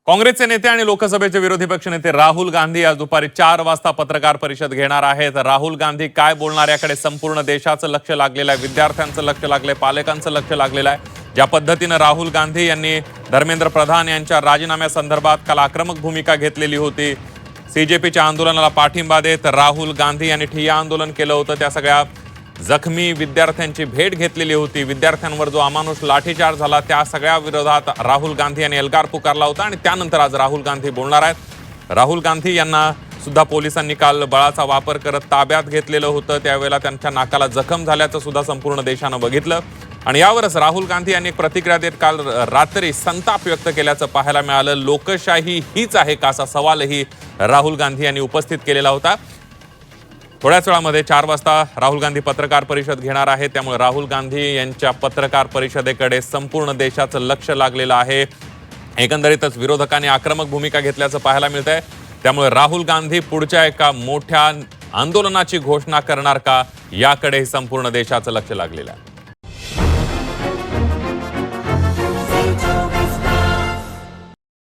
काँग्रेसचे नेते आणि लोकसभेचे विरोधी पक्षनेते राहुल गांधी आज दुपारी 4 वाजता पत्रकार परिषद घेणार आहेत। राहुल गांधी काय बोलणार याकडे संपूर्ण देशाचं लक्ष लागलेलं आहे, विद्यार्थ्यांचं लक्ष लागलंय, पालकांचं लक्ष लागलेलं आहे। ज्या पद्धतीने राहुल गांधी यांनी धर्मेंद्र प्रधान यांच्या राजीनाम्यासंदर्भात काल आक्रमक भूमिका घेतलेली होती, सीजेपीच्या आंदोलनाला पाठिंबा देत राहुल गांधी यांनी ठिय्या आंदोलन केलं होतं, त्या सगळ्या जखमी विद्यार्थ्यांची भेट घेतलेली होती। विद्यार्थ्यांवर जो अमानुष लाठीचार्ज झाला त्या सगळ्या विरोधात राहुल गांधी यांनी एल्गार पुकारला होता आणि त्यानंतर आज राहुल गांधी बोलणार आहेत। राहुल गांधी यांना सुद्धा पोलिसांनी काल बळाचा वापर करत ताब्यात घेतलेलं होतं, त्यावेळेला त्यांच्या नाकाला जखम झाल्याचं सुद्धा संपूर्ण देशानं बघितलं आणि यावरच राहुल गांधी यांनी प्रतिक्रिया देत काल रात्री संताप व्यक्त केल्याचं पाहायला मिळालं। लोकशाही हीच आहे का असा सवालही राहुल गांधी यांनी उपस्थित केलेला होता। थोड्याच वेळामध्ये 4 वाजता राहुल गांधी पत्रकार परिषद घेणार आहेत, त्यामुळे राहुल गांधी यांच्या पत्रकार परिषदेकडे संपूर्ण देशाचं लक्ष लागलेलं आहे। एकंदरीतच विरोधकांनी आक्रमक भूमिका घेतल्याचं पाहायला मिळतंय, त्यामुळे राहुल गांधी पुढच्या एका मोठ्या आंदोलनाची घोषणा करणार का याकडे संपूर्ण देशाचं लक्ष लागलेलं आहे।